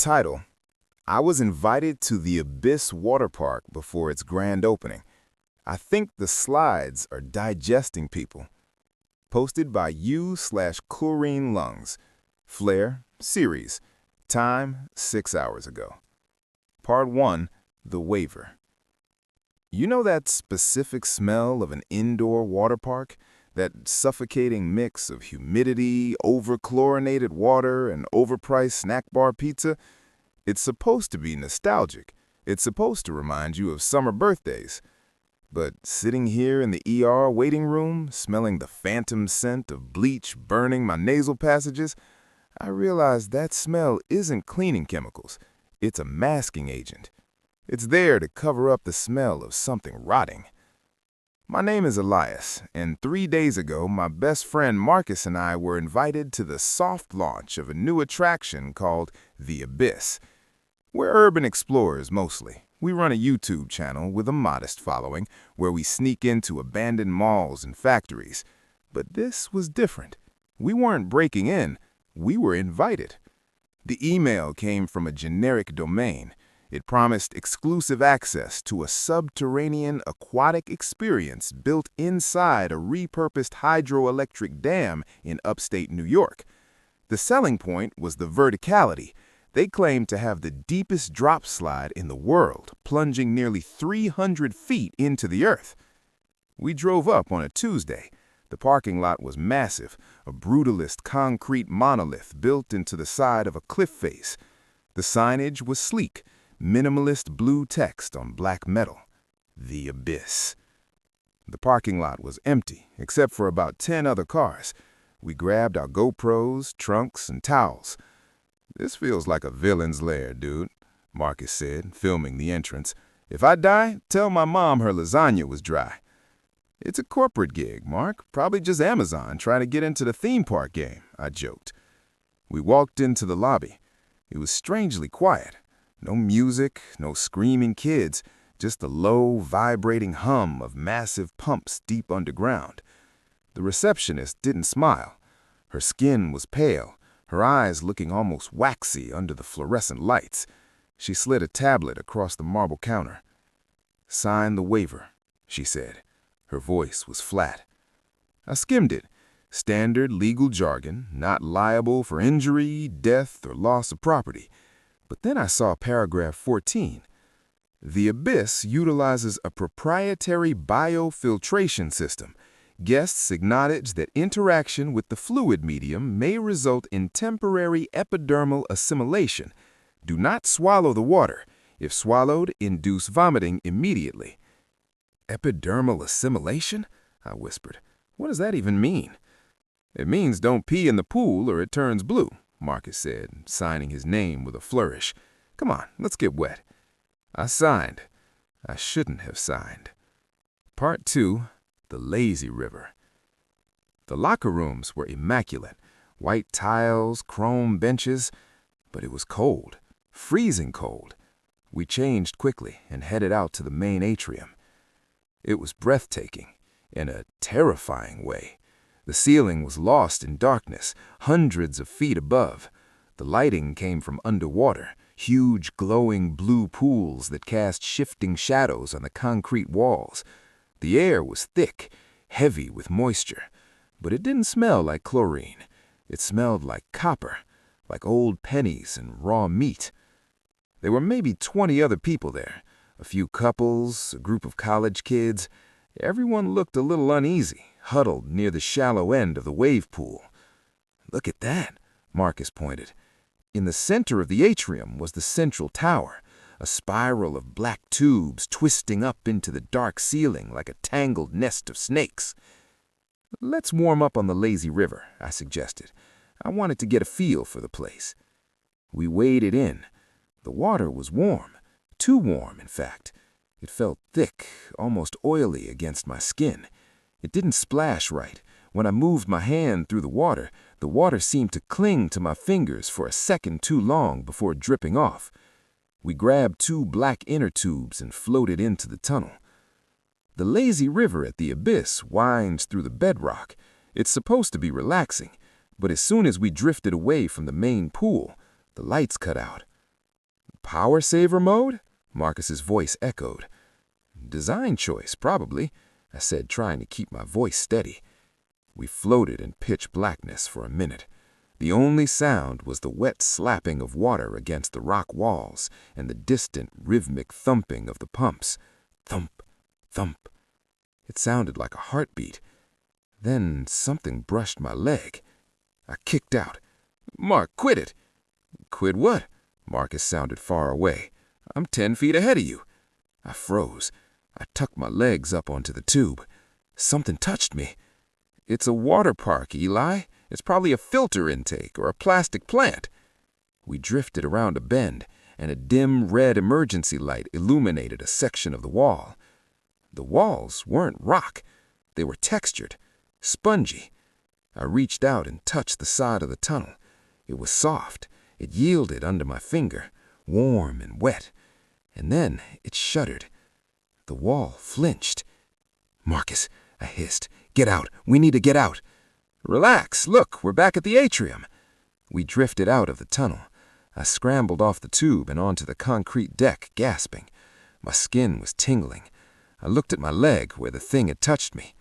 title, I was invited to the Abyss Water Park before its grand opening. I think the slides are digesting people. Posted by U/Chlorine Lungs. Flair, series. Time, 6 hours ago. Part 1, The Waiver. You know that specific smell of an indoor water park? That suffocating mix of humidity, over-chlorinated water, and overpriced snack bar pizza? It's supposed to be nostalgic. It's supposed to remind you of summer birthdays. But sitting here in the ER waiting room, smelling the phantom scent of bleach burning my nasal passages, I realized that smell isn't cleaning chemicals. It's a masking agent. It's there to cover up the smell of something rotting. My name is Elias, and 3 days ago, my best friend Marcus and I were invited to the soft launch of a new attraction called The Abyss. We're urban explorers mostly. We run a YouTube channel with a modest following where we sneak into abandoned malls and factories. But this was different. We weren't breaking in, we were invited. The email came from a generic domain. It promised exclusive access to a subterranean aquatic experience built inside a repurposed hydroelectric dam in upstate New York. The selling point was the verticality. They claimed to have the deepest drop slide in the world, plunging nearly 300 feet into the earth. We drove up on a Tuesday. The parking lot was massive, a brutalist concrete monolith built into the side of a cliff face. The signage was sleek. Minimalist blue text on black metal. The Abyss. The parking lot was empty, except for about 10 other cars. We grabbed our GoPros, trunks, and towels. "This feels like a villain's lair, dude," Marcus said, filming the entrance. "If I die, tell my mom her lasagna was dry." "It's a corporate gig, Mark. Probably just Amazon trying to get into the theme park game," I joked. We walked into the lobby. It was strangely quiet. No music, no screaming kids, just a low, vibrating hum of massive pumps deep underground. The receptionist didn't smile. Her skin was pale, her eyes looking almost waxy under the fluorescent lights. She slid a tablet across the marble counter. "Sign the waiver," she said. Her voice was flat. I skimmed it. Standard legal jargon, not liable for injury, death, or loss of property. But then I saw paragraph 14. The Abyss utilizes a proprietary biofiltration system. Guests acknowledge that interaction with the fluid medium may result in temporary epidermal assimilation. Do not swallow the water. If swallowed, induce vomiting immediately. "Epidermal assimilation?" I whispered. "What does that even mean?" "It means don't pee in the pool or it turns blue," Marcus said, signing his name with a flourish. "Come on, let's get wet." I signed. I shouldn't have signed. Part 2, The Lazy River. The locker rooms were immaculate. White tiles, chrome benches. But it was cold. Freezing cold. We changed quickly and headed out to the main atrium. It was breathtaking, in a terrifying way. The ceiling was lost in darkness, hundreds of feet above. The lighting came from underwater, huge glowing blue pools that cast shifting shadows on the concrete walls. The air was thick, heavy with moisture, but it didn't smell like chlorine. It smelled like copper, like old pennies and raw meat. There were maybe 20 other people there, a few couples, a group of college kids. Everyone looked a little uneasy, huddled near the shallow end of the wave pool. "Look at that," Marcus pointed. In the center of the atrium was the central tower, a spiral of black tubes twisting up into the dark ceiling like a tangled nest of snakes. "Let's warm up on the lazy river," I suggested. I wanted to get a feel for the place. We waded in. The water was warm, too warm, in fact. It felt thick, almost oily against my skin. It didn't splash right. When I moved my hand through the water seemed to cling to my fingers for a second too long before dripping off. We grabbed 2 black inner tubes and floated into the tunnel. The lazy river at the Abyss winds through the bedrock. It's supposed to be relaxing, but as soon as we drifted away from the main pool, the lights cut out. Power saver mode? Marcus's voice echoed. Design choice, probably, I said, trying to keep my voice steady. We floated in pitch blackness for a minute. The only sound was the wet slapping of water against the rock walls and the distant rhythmic thumping of the pumps. Thump, thump. It sounded like a heartbeat. Then something brushed my leg. I kicked out. Mark, quit it. Quit what? Marcus sounded far away. I'm 10 feet ahead of you. I froze. I tucked my legs up onto the tube. Something touched me. It's a water park, Eli. It's probably a filter intake or a plastic plant. We drifted around a bend, and a dim red emergency light illuminated a section of the wall. The walls weren't rock. They were textured, spongy. I reached out and touched the side of the tunnel. It was soft. It yielded under my finger, warm and wet. And then it shuddered. The wall flinched. Marcus, I hissed. Get out. We need to get out. Relax. Look, we're back at the atrium. We drifted out of the tunnel. I scrambled off the tube and onto the concrete deck, gasping. My skin was tingling. I looked at my leg where the thing had touched me.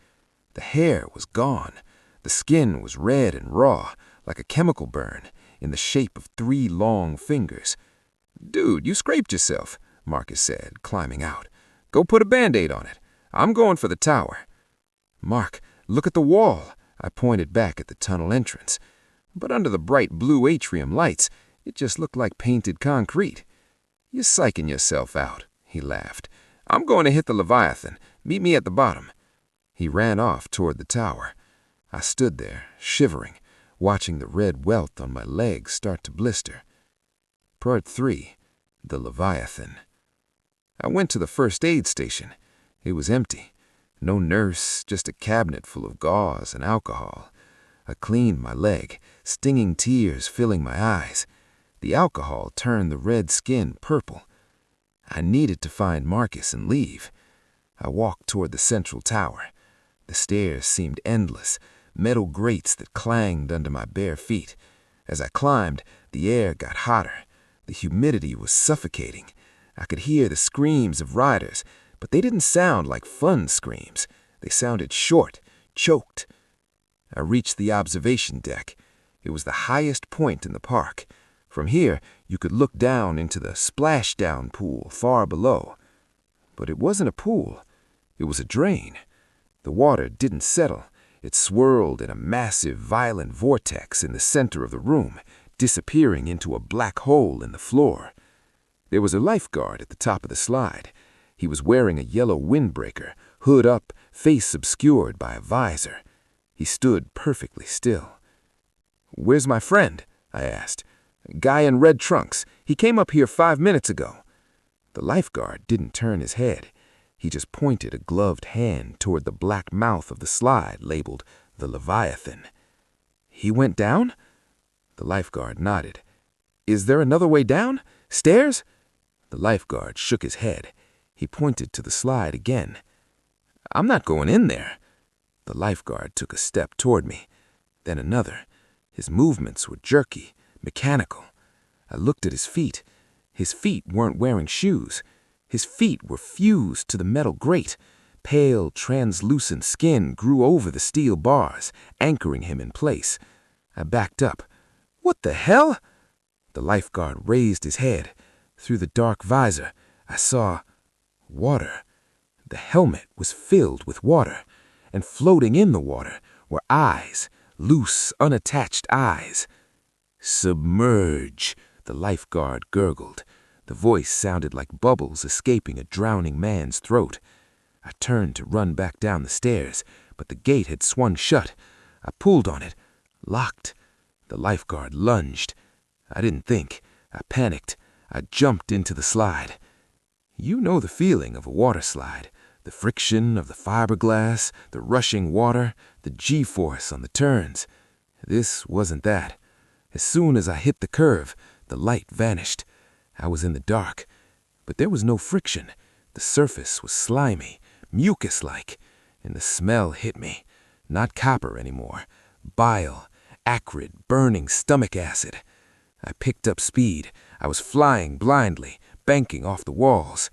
The hair was gone. The skin was red and raw, like a chemical burn, in the shape of 3 long fingers. Dude, you scraped yourself, Marcus said, climbing out. Go put a Band-Aid on it. I'm going for the tower. Mark, look at the wall. I pointed back at the tunnel entrance. But under the bright blue atrium lights, it just looked like painted concrete. You're psyching yourself out, he laughed. I'm going to hit the Leviathan. Meet me at the bottom. He ran off toward the tower. I stood there, shivering, watching the red welt on my legs start to blister. Part 3. The Leviathan. I went to the first aid station. It was empty. No nurse, just a cabinet full of gauze and alcohol. I cleaned my leg, stinging tears filling my eyes. The alcohol turned the red skin purple. I needed to find Marcus and leave. I walked toward the central tower. The stairs seemed endless, metal grates that clanged under my bare feet. As I climbed, the air got hotter. The humidity was suffocating. I could hear the screams of riders, but they didn't sound like fun screams. They sounded short, choked. I reached the observation deck. It was the highest point in the park. From here, you could look down into the splashdown pool far below. But it wasn't a pool. It was a drain. The water didn't settle. It swirled in a massive, violent vortex in the center of the room, disappearing into a black hole in the floor. There was a lifeguard at the top of the slide. He was wearing a yellow windbreaker, hood up, face obscured by a visor. He stood perfectly still. "Where's my friend?" I asked. "Guy in red trunks. He came up here 5 minutes ago." The lifeguard didn't turn his head. He just pointed a gloved hand toward the black mouth of the slide labeled the Leviathan. "He went down?" The lifeguard nodded. "Is there another way down? Stairs?" The lifeguard shook his head. He pointed to the slide again. "I'm not going in there." The lifeguard took a step toward me, then another. His movements were jerky, mechanical. I looked at his feet. His feet weren't wearing shoes. His feet were fused to the metal grate. Pale, translucent skin grew over the steel bars, anchoring him in place. I backed up. "What the hell?" The lifeguard raised his head. Through the dark visor, I saw water. The helmet was filled with water, and floating in the water were eyes, loose, unattached eyes. "Submerge," the lifeguard gurgled. The voice sounded like bubbles escaping a drowning man's throat. I turned to run back down the stairs, but the gate had swung shut. I pulled on it. Locked. The lifeguard lunged. I didn't think. I panicked. I jumped into the slide. You know the feeling of a water slide. The friction of the fiberglass, the rushing water, the G-force on the turns. This wasn't that. As soon as I hit the curve, the light vanished. I was in the dark, but there was no friction. The surface was slimy, mucus-like, and the smell hit me. Not copper anymore. Bile, acrid, burning stomach acid. I picked up speed. I was flying blindly, banking off the walls.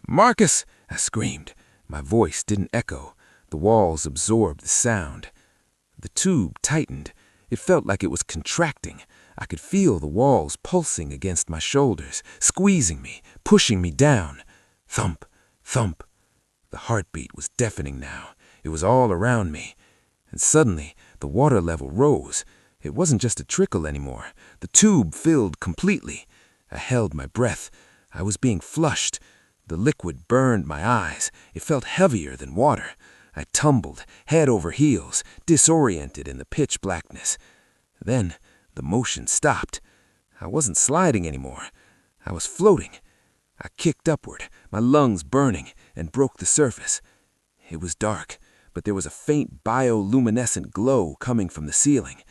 "Marcus!" I screamed. My voice didn't echo. The walls absorbed the sound. The tube tightened. It felt like it was contracting. I could feel the walls pulsing against my shoulders, squeezing me, pushing me down. Thump, thump. The heartbeat was deafening now. It was all around me. And suddenly, the water level rose. It wasn't just a trickle anymore. The tube filled completely. I held my breath. I was being flushed. The liquid burned my eyes. It felt heavier than water. I tumbled, head over heels, disoriented in the pitch blackness. Then the motion stopped. I wasn't sliding anymore. I was floating. I kicked upward, my lungs burning, and broke the surface. It was dark, but there was a faint bioluminescent glow coming from the ceiling.